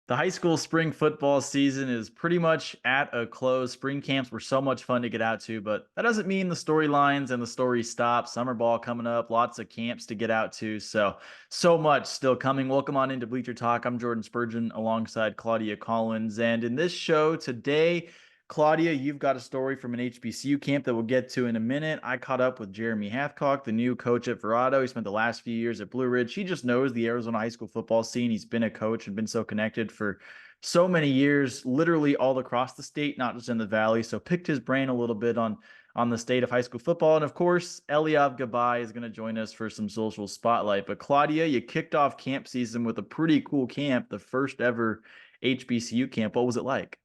The high school spring football season is pretty much at a close. Spring camps were so much fun to get out to, but that doesn't mean the storylines and the stories stop. Summer ball coming up, lots of camps to get out to. So much still coming. Welcome on into Bleacher Talk. I'm Jordan Spurgeon alongside Claudia Collins. And in this show today, Claudia, you've got a story from an HBCU camp that we'll get to in a minute. I caught up with Jeremy Hathcock, the new coach at Verrado. He spent the last few years at Blue Ridge. He just knows the Arizona high school football scene. He's been a coach and been so connected for so many years, literally all across the state, not just in the Valley. So picked his brain a little bit on the state of high school football. And of course, Eliav Gabay is going to join us for some social spotlight. But Claudia, you kicked off camp season with a pretty cool camp, the first ever HBCU camp. What was it like?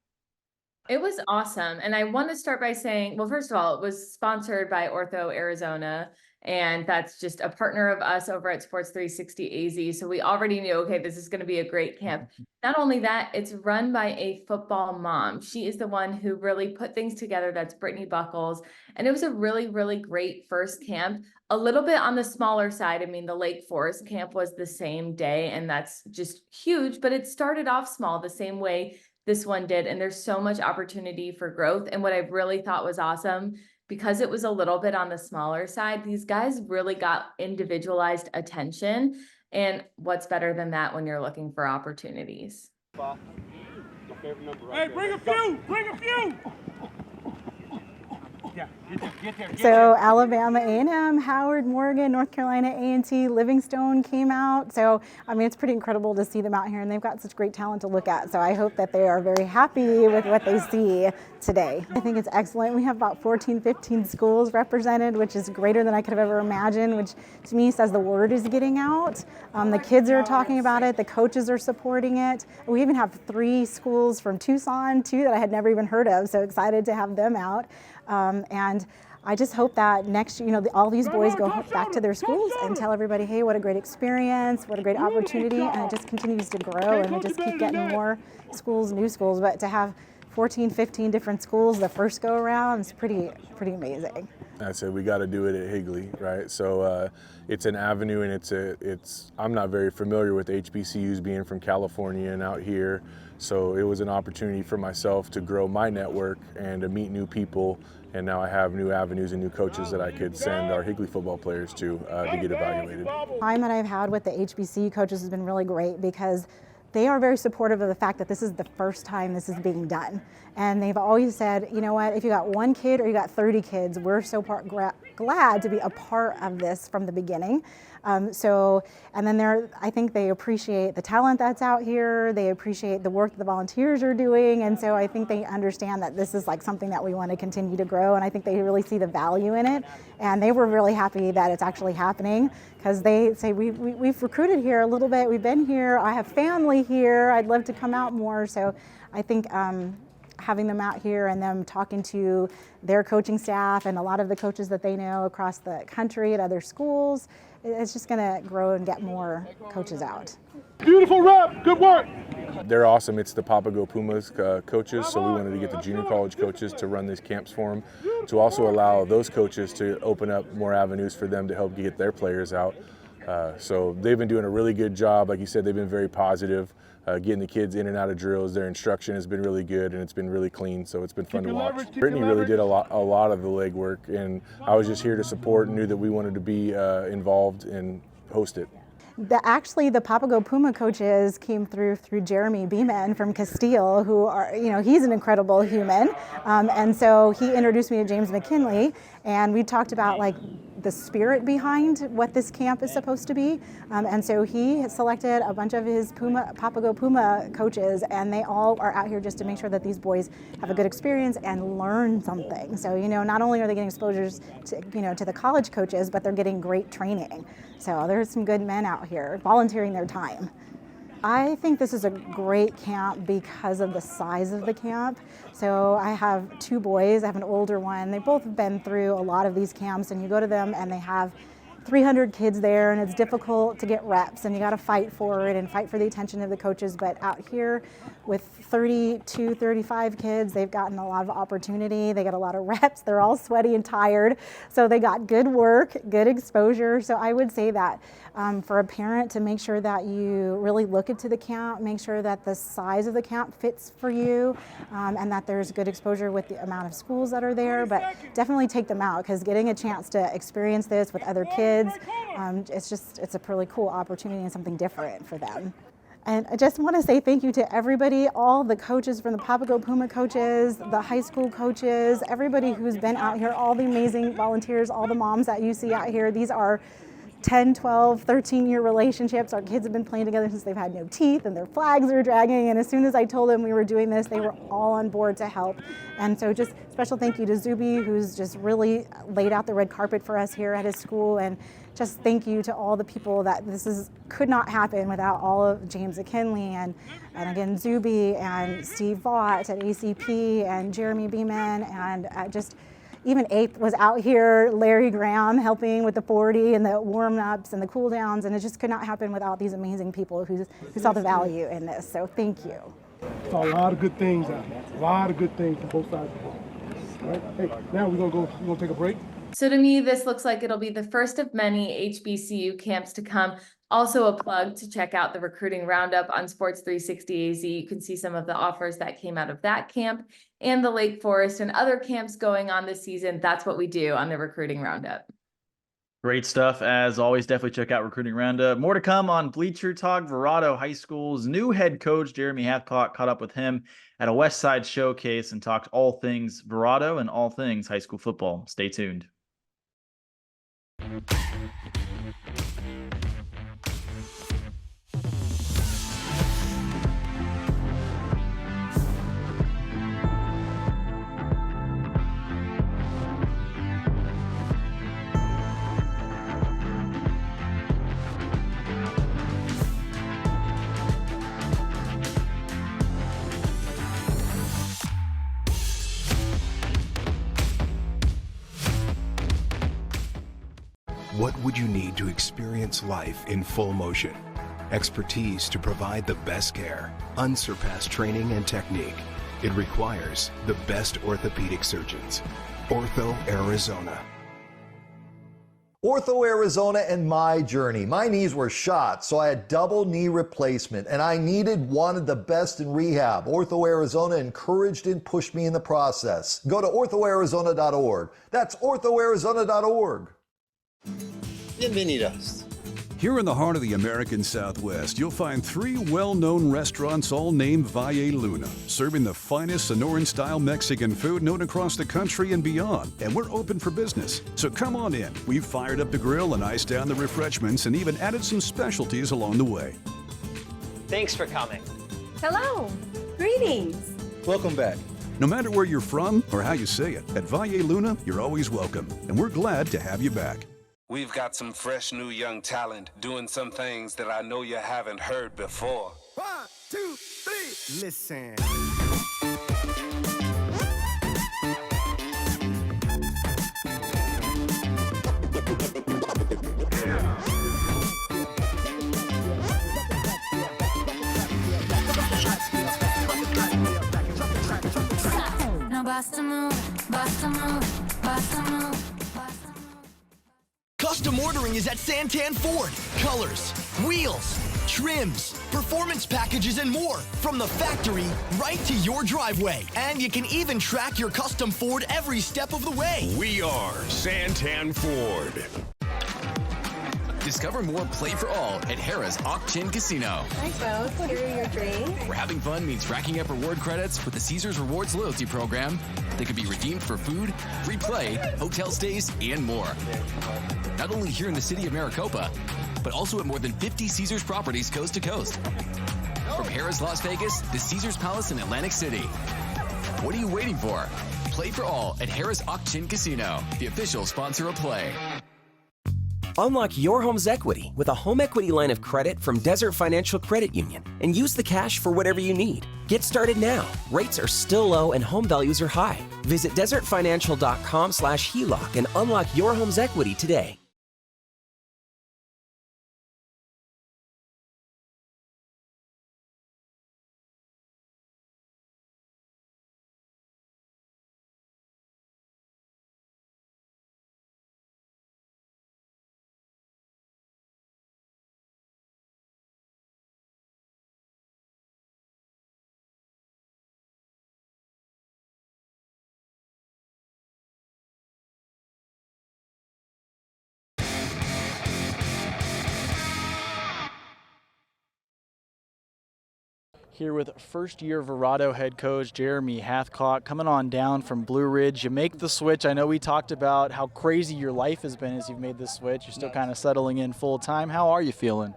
It was awesome. And I want to start by saying, well, first of all, it was sponsored by Ortho Arizona. And that's just a partner of us over at Sports 360 AZ. So we already knew, okay, this is going to be a great camp. Not only that, it's run by a football mom. She is the one who really put things together. That's Brittany Buckles. And it was a really, really great first camp. A little bit on the smaller side. I mean, the Lake Forest camp was the same day, and that's just huge, but it started off small the same way this one did. And there's so much opportunity for growth. And what I really thought was awesome, because it was a little bit on the smaller side, these guys really got individualized attention. And what's better than that when you're looking for opportunities? Hey, bring a few, bring a few. Yeah, get there. So Alabama A&M, Howard, Morgan, North Carolina A&T, Livingstone came out. So, I mean, it's pretty incredible to see them out here, and they've got such great talent to look at. So I hope that they are very happy with what they see today. I think it's excellent. We have about 14, 15 schools represented, which is greater than I could have ever imagined, which to me says the word is getting out. The kids are talking about it. The coaches are supporting it. We even have 3 schools from Tucson, 2 that I had never even heard of. So excited to have them out. And I just hope that next, all these boys go back to their schools and tell everybody, hey, what a great experience, what a great opportunity, and it just continues to grow, and we just keep getting more schools, new schools. But to have 14, 15 different schools the first go around is pretty amazing. I said we got to do it at Higley, right? So it's an avenue, and I'm not very familiar with HBCUs being from California and out here. So it was an opportunity for myself to grow my network and to meet new people. And now I have new avenues and new coaches that I could send our Higley football players to get evaluated. The time that I've had with the HBCU coaches has been really great, because they are very supportive of the fact that this is the first time this is being done. And they've always said, you know what, if you got 1 kid or you got 30 kids, we're so glad to be a part of this from the beginning. And then I think they appreciate the talent that's out here. They appreciate the work that the volunteers are doing. And so I think they understand that this is like something that we want to continue to grow. And I think they really see the value in it. And they were really happy that it's actually happening, because they say, we've recruited here a little bit. We've been here. I have family here. I'd love to come out more. So I think having them out here and them talking to their coaching staff and a lot of the coaches that they know across the country at other schools, it's just going to grow and get more coaches out. Beautiful rep, good work. They're awesome. It's the Papago Pumas coaches, so we wanted to get the junior college coaches to run these camps for them, to also allow those coaches to open up more avenues for them to help get their players out. So they've been doing a really good job. Like you said, they've been very positive, getting the kids in and out of drills. Their instruction has been really good, and it's been really clean, so it's been fun to watch. Brittany really did a lot of the legwork, and I was just here to support and knew that we wanted to be involved and host it. Actually, the Papago Puma coaches came through Jeremy Beeman from Castile, who are, he's an incredible human. And so he introduced me to James McKinley, and we talked about like the spirit behind what this camp is supposed to be. And so he selected a bunch of his Papago Puma coaches, and they all are out here just to make sure that these boys have a good experience and learn something. So, not only are they getting exposures to, to the college coaches, but they're getting great training. So there's some good men out here volunteering their time. I think this is a great camp because of the size of the camp. So I have 2 boys. I have an older one. They both have been through a lot of these camps, and you go to them and they have 300 kids there, and it's difficult to get reps, and you got to fight for it and fight for the attention of the coaches. But out here with 32, 35 kids, they've gotten a lot of opportunity. They got a lot of reps. They're all sweaty and tired, so they got good work, good exposure. So I would say that for a parent to make sure that you really look into the camp, make sure that the size of the camp fits for you, and that there's good exposure with the amount of schools that are there. But definitely take them out, because getting a chance to experience this with other kids, it's a really cool opportunity and something different for them. And I just want to say thank you to everybody, all the coaches from the Papago Puma coaches, the high school coaches, everybody who's been out here, all the amazing volunteers, all the moms that you see out here. These are 10, 12, 13-year relationships. Our kids have been playing together since they've had no teeth, and their flags are dragging. And as soon as I told them we were doing this, they were all on board to help. And so just special thank you to Zuby, who's just really laid out the red carpet for us here at his school. And just thank you to all the people that could not happen without all of James McKinley and again, Zuby and Steve Vaught at ACP and Jeremy Beeman, and just even Ape was out here, Larry Graham helping with the 40 and the warm-ups and the cool-downs, and it just could not happen without these amazing people who saw the value in this. So thank you. Saw a lot of good things out there. A lot of good things from both sides of the ball. All right, hey, now we're gonna take a break. So to me, this looks like it'll be the first of many HBCU camps to come. Also a plug to check out the recruiting roundup on Sports 360 AZ. You can see some of the offers that came out of that camp and the Lake Forest and other camps going on this season. That's what we do on the recruiting roundup. Great stuff. As always, definitely check out Recruiting Roundup. More to come on Bleacher Talk. Verrado High School's new head coach, Jeremy Hathcock, caught up with him at a West Side showcase and talked all things Verrado and all things high school football. Stay tuned. What would you need to experience life in full motion? Expertise to provide the best care, unsurpassed training and technique. It requires the best orthopedic surgeons. Ortho Arizona. Ortho Arizona and my journey. My knees were shot, so I had double knee replacement, and I wanted the best in rehab. Ortho Arizona encouraged and pushed me in the process. Go to orthoarizona.org. That's orthoarizona.org. Bienvenidos. Here in the heart of the American Southwest, you'll find 3 well-known restaurants all named Valle Luna, serving the finest Sonoran-style Mexican food known across the country and beyond. And we're open for business, so come on in. We've fired up the grill and iced down the refreshments and even added some specialties along the way. Thanks for coming. Hello. Greetings. Welcome back. No matter where you're from or how you say it, at Valle Luna, you're always welcome, and we're glad to have you back. We've got some fresh new young talent doing some things that I know you haven't heard before. 1, 2, 3, listen. Now bust a move, bust a move, bust a move. Custom ordering is at Santan Ford. Colors, wheels, trims, performance packages, and more from the factory right to your driveway. And you can even track your custom Ford every step of the way. We are Santan Ford. Discover more Play for All at Harrah's Auction Casino. Hi, folks. Here are your drinks. Where having fun means racking up reward credits with the Caesars Rewards loyalty program that can be redeemed for food, free play, hotel stays, and more. Not only here in the city of Maricopa, but also at more than 50 Caesars properties coast to coast. From Harrah's Las Vegas to Caesars Palace in Atlantic City. What are you waiting for? Play for All at Harrah's Auction Casino, the official sponsor of Play. Unlock your home's equity with a home equity line of credit from Desert Financial Credit Union and use the cash for whatever you need. Get started now. Rates are still low and home values are high. Visit desertfinancial.com/HELOC and unlock your home's equity today. Here with first-year Verrado head coach Jeremy Hathcock coming on down from Blue Ridge. You make the switch. I know we talked about how crazy your life has been as you've made this switch. You're still kind of settling in full time. How are you feeling?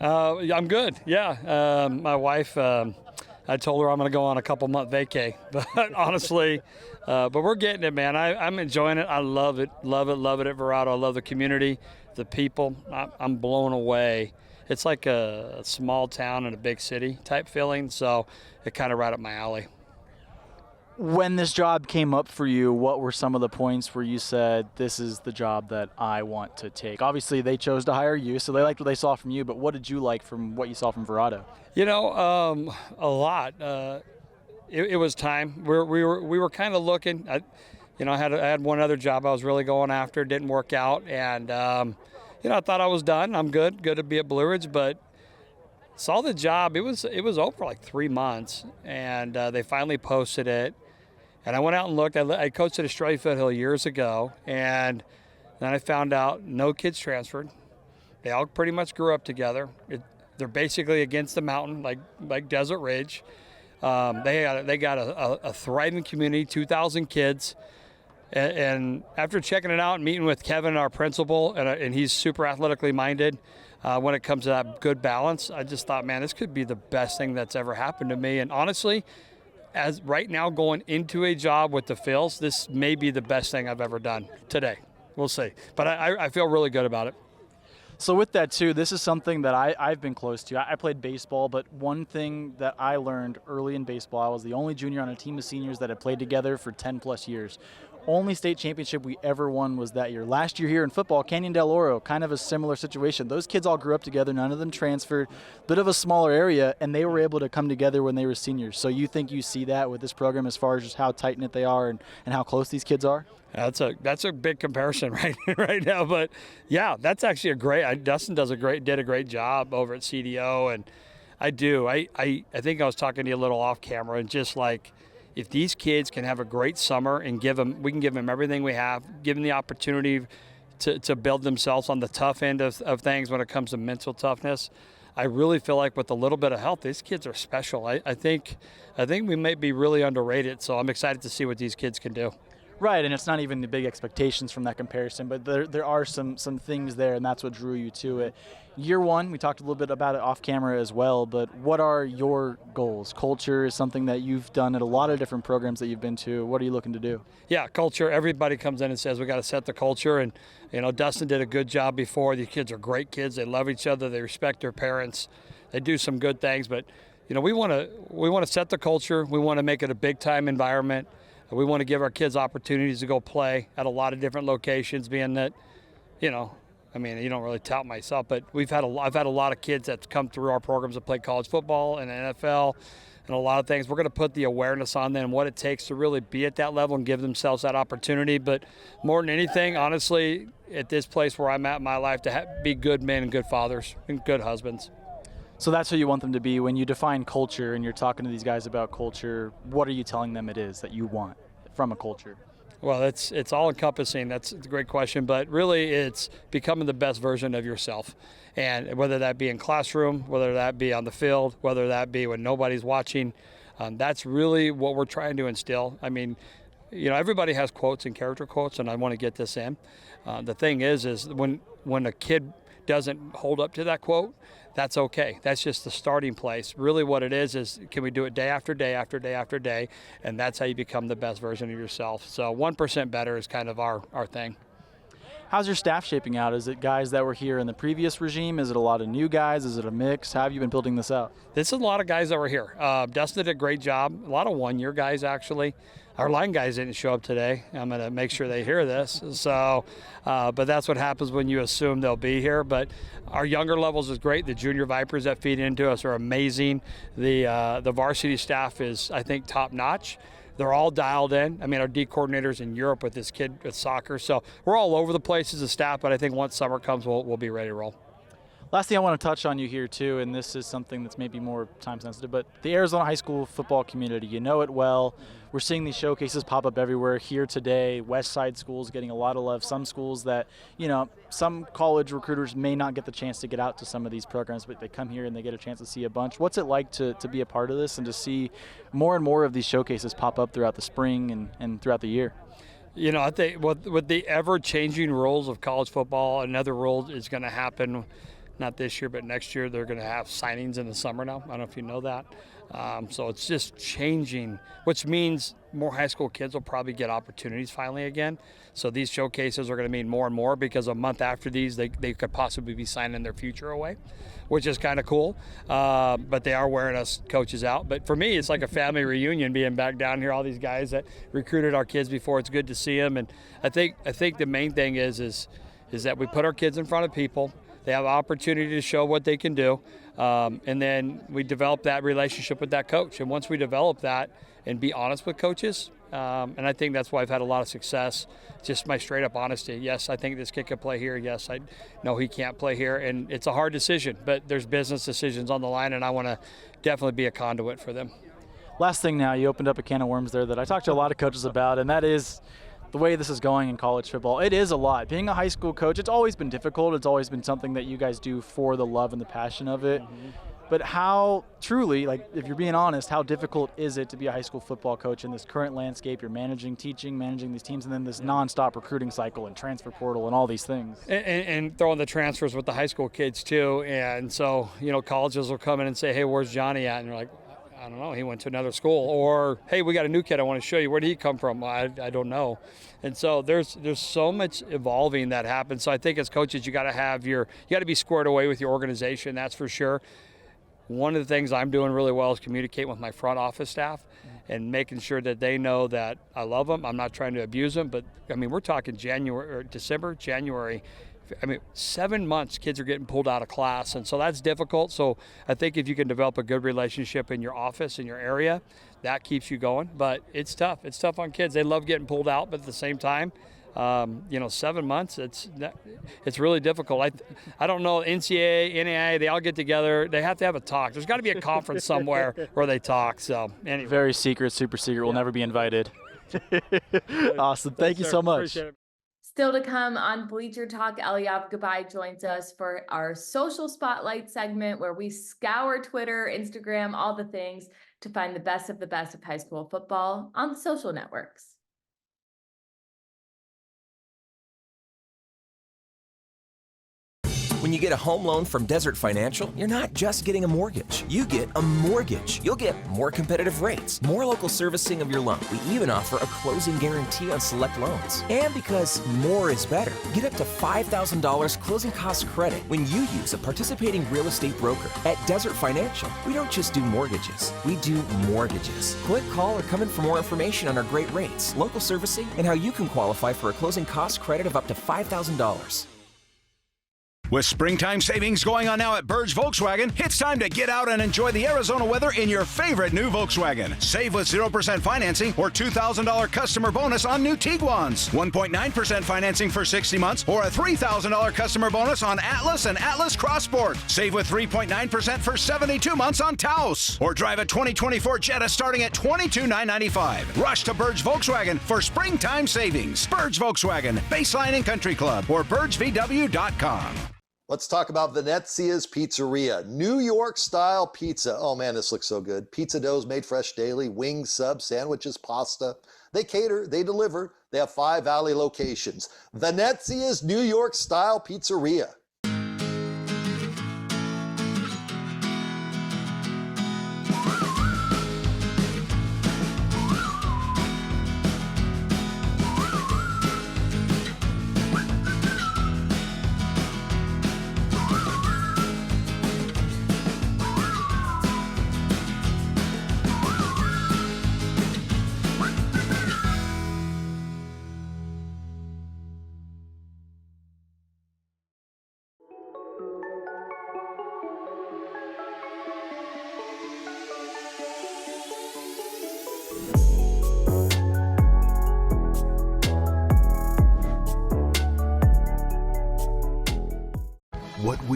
I'm good. Yeah, my wife. I told her I'm going to go on a couple-month vacay, but honestly, but we're getting it, man. I'm enjoying it. I love it at Verrado. I love the community, the people. I'm blown away. It's like a small town in a big city type feeling, so it's kind of right up my alley. When this job came up for you, what were some of the points where you said, this is the job that I want to take? Obviously, they chose to hire you, so they liked what they saw from you, but what did you like from what you saw from Verrado? You know, a lot. It was time. We were kind of looking. I had one other job I was really going after. Didn't work out, and I thought I was done. I'm good to be at Blue Ridge, but saw the job. It was open for like 3 months, and they finally posted it. And I went out and looked. I coached at Australia Foothill years ago, and then I found out no kids transferred. They all pretty much grew up together. They're basically against the mountain, like Desert Ridge. They got a thriving community, 2,000 kids. And after checking it out and meeting with Kevin, our principal, and he's super athletically minded when it comes to that good balance, I just thought, man, this could be the best thing that's ever happened to me. And honestly, as right now going into a job with the Phils, this may be the best thing I've ever done today. We'll see. But I feel really good about it. So with that too, this is something that I've been close to. I played baseball, but one thing that I learned early in baseball, I was the only junior on a team of seniors that had played together for 10 plus years. Only state championship we ever won was that year. Last year here in football, Canyon Del Oro, kind of a similar situation. Those kids all grew up together, none of them transferred, bit of a smaller area, and they were able to come together when they were seniors. So you think you see that with this program as far as just how tight-knit they are and how close these kids are? That's a big comparison right now, but yeah, that's actually Dustin did a great job over at CDO, and I think I was talking to you a little off camera, and just like, if these kids can have a great summer and we can give them everything we have, give them the opportunity to build themselves on the tough end of things when it comes to mental toughness. I really feel like with a little bit of help, these kids are special. I think we may be really underrated, so I'm excited to see what these kids can do. Right, and it's not even the big expectations from that comparison, but there are some things there, and that's what drew you to it. Year one, we talked a little bit about it off camera as well, but what are your goals? Culture is something that you've done at a lot of different programs that you've been to. What are you looking to do? Yeah, culture. Everybody comes in and says we got to set the culture, and Dustin did a good job before. These kids are great kids. They love each other. They respect their parents. They do some good things, but we want to set the culture. We want to make it a big time environment. We want to give our kids opportunities to go play at a lot of different locations, being that, you don't really tout myself, but I've had a lot of kids that come through our programs that play college football and NFL and a lot of things. We're going to put the awareness on them, what it takes to really be at that level and give themselves that opportunity. But more than anything, honestly, at this place where I'm at in my life, to be good men and good fathers and good husbands. So that's who you want them to be. When you define culture and you're talking to these guys about culture, what are you telling them it is that you want from a culture? Well, it's all encompassing. That's a great question, but really it's becoming the best version of yourself. And whether that be in classroom, whether that be on the field, whether that be when nobody's watching, that's really what we're trying to instill. I mean, everybody has quotes and character quotes, and I want to get this in. The thing is when a kid doesn't hold up to that quote, that's okay. That's just the starting place. Really what it is can we do it day after day after day after day, and that's how you become the best version of yourself. So 1% better is kind of our thing. How's your staff shaping out? Is it guys that were here in the previous regime? Is it a lot of new guys? Is it a mix? How have you been building this out? This is a lot of guys that were here. Dustin did a great job. A lot of one-year guys, actually. Our line guys didn't show up today. I'm going to make sure they hear this. So, but that's what happens when you assume they'll be here. But our younger levels is great. The junior Vipers that feed into us are amazing. The varsity staff is, I think, top-notch. They're all dialed in. I mean, our D coordinator's in Europe with this kid with soccer. So we're all over the place as a staff, but I think once summer comes, we'll be ready to roll. Last thing I want to touch on you here too, and this is something that's maybe more time sensitive, but the Arizona high school football community, you know it well. We're seeing these showcases pop up everywhere here today. West Side schools getting a lot of love. Some schools that, some college recruiters may not get the chance to get out to some of these programs, but they come here and they get a chance to see a bunch. What's it like to be a part of this and to see more and more of these showcases pop up throughout the spring and throughout the year? I think with the ever-changing rules of college football, another rule is going to happen, not this year, but next year. They're going to have signings in the summer now. I don't know if you know that. So it's just changing, which means more high school kids will probably get opportunities finally again. So these showcases are going to mean more and more, because a month after these, they could possibly be signing their future away, which is kind of cool. But they are wearing us coaches out. But for me, it's like a family reunion being back down here, all these guys that recruited our kids before. It's good to see them. And I think the main thing is that we put our kids in front of people. They have an opportunity to show what they can do. And then we develop that relationship with that coach. And once we develop that and be honest with coaches, and I think that's why I've had a lot of success, just my straight up honesty. Yes, I think this kid can play here. Yes, I know he can't play here. And it's a hard decision, but there's business decisions on the line, and I want to definitely be a conduit for them. Last thing now, you opened up a can of worms there that I talked to a lot of coaches about, and that is the way this is going in college football. It is a lot. Being a high school coach, it's always been difficult. It's always been something that you guys do for the love and the passion of it. Mm-hmm. But how truly, if you're being honest, how difficult is it to be a high school football coach in this current landscape? You're managing these teams, and then this nonstop recruiting cycle and transfer portal and all these things. And throwing the transfers with the high school kids too. And so, colleges will come in and say, hey, where's Johnny at? And you're like, I don't know, he went to another school. Or, hey, we got a new kid I want to show you. Where did he come from? I don't know. And so there's so much evolving that happens. So I think as coaches, you got to be squared away with your organization, that's for sure. One of the things I'm doing really well is communicating with my front office staff and making sure that they know that I love them. I'm not trying to abuse them, but we're talking December, January. 7 months kids are getting pulled out of class, and so that's difficult. So I think if you can develop a good relationship in your office, in your area, that keeps you going. But it's tough. It's tough on kids. They love getting pulled out, but at the same time, 7 months, it's really difficult. I don't know, NCAA, NAIA, they all get together. They have to have a talk. There's got to be a conference somewhere where they talk. So anyway. Very secret, super secret. We'll never be invited. Awesome. Thank you so much. Still to come on Bleacher Talk, Eliav Gabay joins us for our social spotlight segment, where we scour Twitter, Instagram, all the things to find the best of high school football on the social networks. When you get a home loan from Desert Financial, you're not just getting a mortgage. You get a mortgage. You'll get more competitive rates, more local servicing of your loan. We even offer a closing guarantee on select loans. And because more is better, get up to $5,000 closing cost credit when you use a participating real estate broker. At Desert Financial, we don't just do mortgages, we do mortgages. Click, call, or come in for more information on our great rates, local servicing, and how you can qualify for a closing cost credit of up to $5,000. With springtime savings going on now at Burge Volkswagen, it's time to get out and enjoy the Arizona weather in your favorite new Volkswagen. Save with 0% financing or $2,000 customer bonus on new Tiguans, 1.9% financing for 60 months, or a $3,000 customer bonus on Atlas and Atlas Cross Sport. Save with 3.9% for 72 months on Taos, or drive a 2024 Jetta starting at $22,995. Rush to Burge Volkswagen for springtime savings. Burge Volkswagen, Baseline and Country Club, or burgevw.com. Let's talk about Venezia's Pizzeria. New York-style pizza. Oh, man, this looks so good. Pizza doughs made fresh daily, wings, subs, sandwiches, pasta. They cater, they deliver. They have 5 Valley locations. Venezia's New York-style Pizzeria.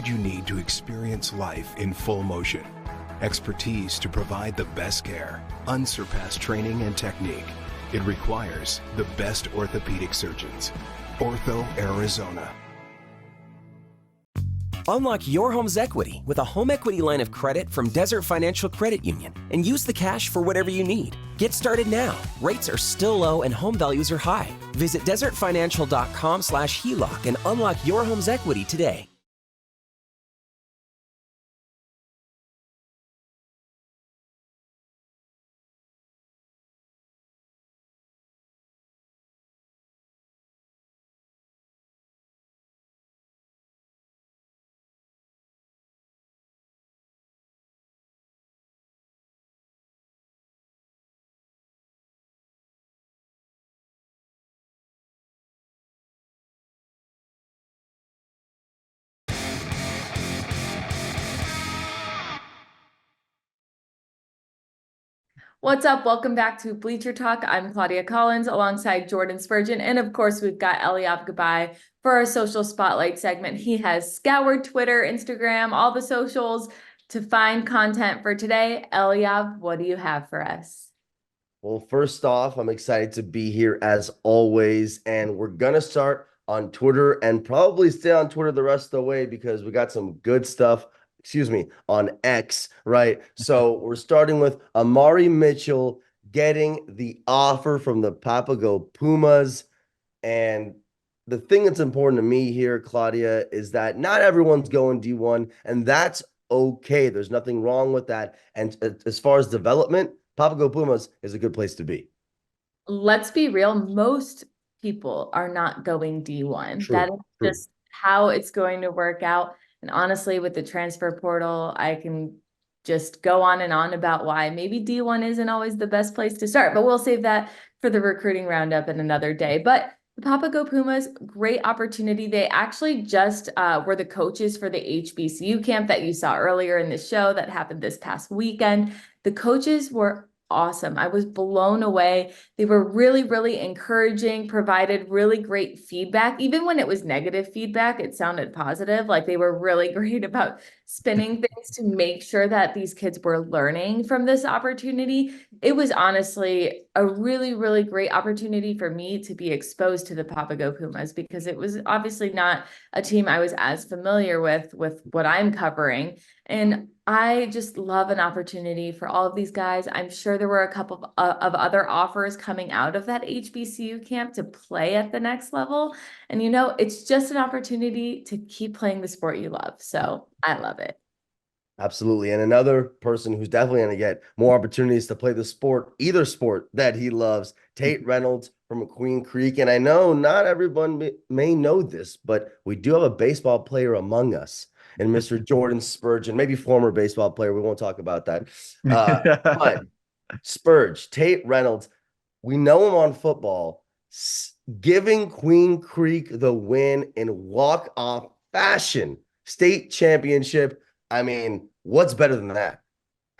you need to experience life in full motion. Expertise to provide the best care, unsurpassed training and technique. It requires the best orthopedic surgeons. Ortho Arizona. Unlock your home's equity with a home equity line of credit from Desert Financial Credit Union and use the cash for whatever you need. Get started now. Rates are still low and home values are high. Visit desertfinancial.com/HELOC and unlock your home's equity today. What's up? Welcome back to Bleacher Talk. I'm Claudia Collins alongside Jordan Spurgeon. And of course, we've got Eliav Gabai for our social spotlight segment. He has scoured Twitter, Instagram, all the socials to find content for today. Eliav, what do you have for us? Well, first off, I'm excited to be here as always. And we're going to start on Twitter and probably stay on Twitter the rest of the way because we got some good stuff on X, right? So we're starting with Amari Mitchell getting the offer from the Papago Pumas. And the thing that's important to me here, Claudia, is that not everyone's going D1, and that's okay. There's nothing wrong with that. And as far as development, Papago Pumas is a good place to be. Let's be real. Most people are not going D1. That is just how it's going to work out. And honestly, with the transfer portal, I can just go on and on about why maybe D1 isn't always the best place to start, but we'll save that for the recruiting roundup in another day. But the Papago Pumas, great opportunity. They actually just were the coaches for the HBCU camp that you saw earlier in the show that happened this past weekend. The coaches were awesome. I was blown away. They were really, really encouraging, provided really great feedback. Even when it was negative feedback, it sounded positive. Like they were really great about spinning things to make sure that these kids were learning from this opportunity. It was honestly a really, really great opportunity for me to be exposed to the Papago Pumas because it was obviously not a team I was as familiar with what I'm covering. And I just love an opportunity for all of these guys. I'm sure there were a couple of other offers coming out of that HBCU camp to play at the next level. And, you know, it's just an opportunity to keep playing the sport you love. So I love it. Absolutely. And another person who's definitely going to get more opportunities to play the sport, either sport that he loves, Tate Reynolds from Queen Creek. And I know not everyone may know this, but we do have a baseball player among us. And Mr. Jordan Spurgeon, maybe former baseball player. We won't talk about that. But Spurge, Tate Reynolds, we know him on football, giving Queen Creek the win in walk-off fashion, state championship. I mean, what's better than that?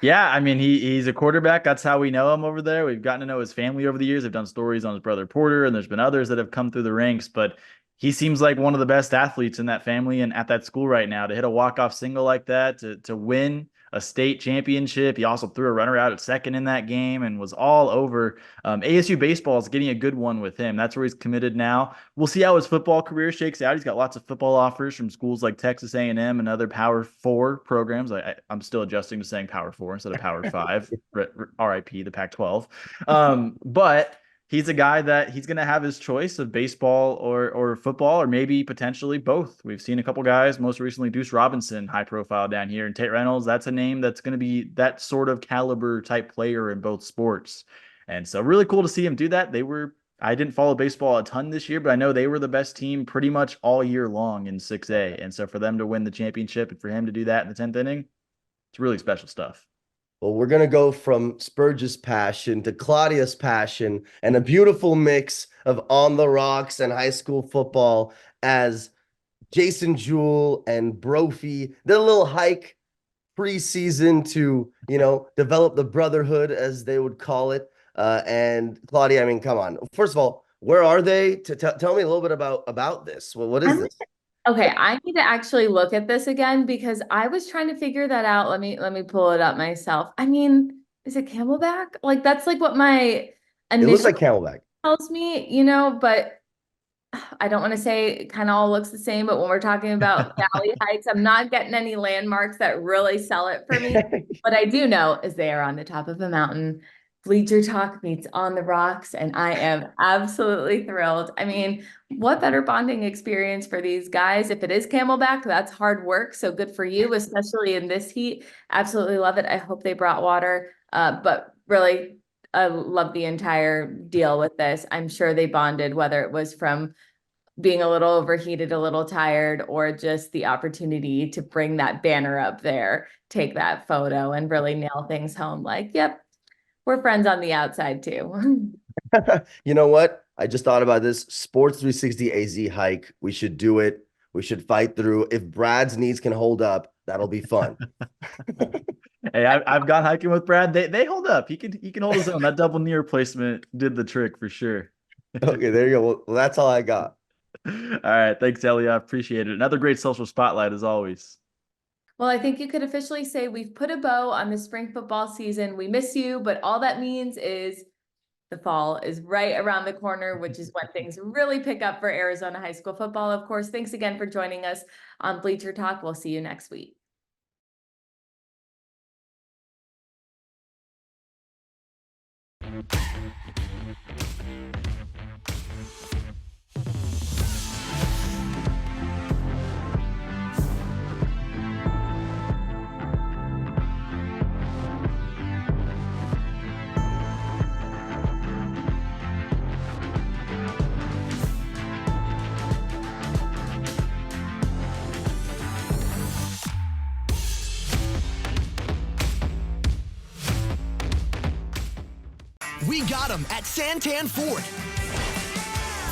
Yeah, I mean, he's a quarterback. That's how we know him over there. We've gotten to know his family over the years. I've done stories on his brother Porter, and there's been others that have come through the ranks, but he seems like one of the best athletes in that family and at that school right now. To hit a walk-off single like that, to win a state championship. He also threw a runner out at second in that game and was all over. ASU baseball is getting a good one with him. That's where he's committed now. We'll see how his football career shakes out. He's got lots of football offers from schools like Texas A&M and other Power 4 programs. I'm still adjusting to saying Power 4 instead of Power 5. RIP, the Pac-12. But he's a guy that he's going to have his choice of baseball or football, or maybe potentially both. We've seen a couple guys, most recently Deuce Robinson, high profile down here, and Tate Reynolds. That's a name that's going to be that sort of caliber type player in both sports. And so really cool to see him do that. I didn't follow baseball a ton this year, but I know they were the best team pretty much all year long in 6A. And so for them to win the championship and for him to do that in the 10th inning, it's really special stuff. Well, we're going to go from Spurge's passion to Claudia's passion and a beautiful mix of On the Rocks and high school football as Jason Jewell and Brophy did a little hike preseason to, develop the brotherhood, as they would call it. And Claudia, I mean, come on. First of all, where are they? Tell me a little bit about this. Well, what is this? Okay, I need to actually look at this again because I was trying to figure that out. Let me pull it up myself. I mean, is it Camelback? Like that's like what my It looks initial like Camelback. tells me, but I don't want to say it kind of all looks the same, but when we're talking about Valley Heights, I'm not getting any landmarks that really sell it for me. What I do know is they are on the top of a mountain. Bleacher Talk meets on the rocks, and I am absolutely thrilled. I mean, what better bonding experience for these guys? If it is Camelback, that's hard work. So good for you, especially in this heat. Absolutely love it. I hope they brought water. But really, I love the entire deal with this. I'm sure they bonded, whether it was from being a little overheated, a little tired, or just the opportunity to bring that banner up there, take that photo, and really nail things home. Like, yep, we're friends on the outside too. You know what? I just thought about this. Sports 360 AZ hike. We should do it. We should fight through. If Brad's knees can hold up, that'll be fun. Hey, I've gone hiking with Brad. They hold up. He can hold his own. That double knee replacement did the trick for sure. Okay, there you go. Well, that's all I got. All right. Thanks, Ellie. I appreciate it. Another great social spotlight as always. Well, I think you could officially say we've put a bow on the spring football season. We miss you, but all that means is the fall is right around the corner, which is when things really pick up for Arizona high school football. Of course, thanks again for joining us on Bleacher Talk. We'll see you next week. We got them at Santan Ford.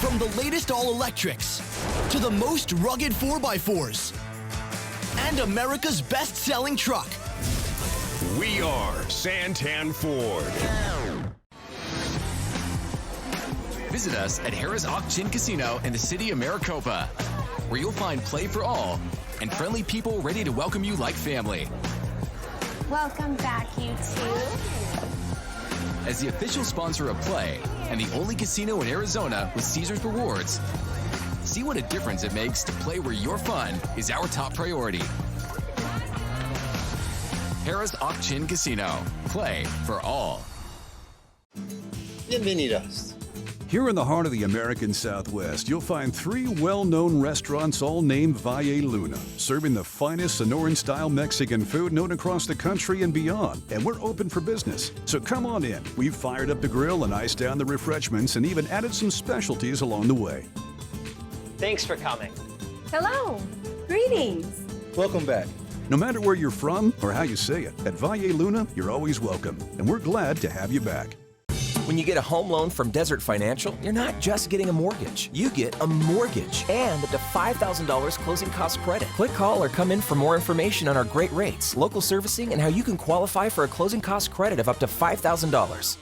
From the latest all-electrics to the most rugged 4x4s and America's best-selling truck. We are Santan Ford. Visit us at Harrah's Auction Casino in the city of Maricopa, where you'll find play for all and friendly people ready to welcome you like family. Welcome back, you two. As the official sponsor of Play and the only casino in Arizona with Caesars Rewards, see what a difference it makes to play where your fun is our top priority. Harrah's Auction Casino. Play for all. Bienvenidos. Here in the heart of the American Southwest, you'll find 3 well-known restaurants all named Valle Luna, serving the finest Sonoran-style Mexican food known across the country and beyond. And we're open for business, so come on in. We've fired up the grill and iced down the refreshments and even added some specialties along the way. Thanks for coming. Hello. Greetings. Welcome back. No matter where you're from or how you say it, at Valle Luna, you're always welcome, and we're glad to have you back. When you get a home loan from Desert Financial, you're not just getting a mortgage. You get a mortgage and up to $5,000 closing cost credit. Click, call, or come in for more information on our great rates, local servicing, and how you can qualify for a closing cost credit of up to $5,000.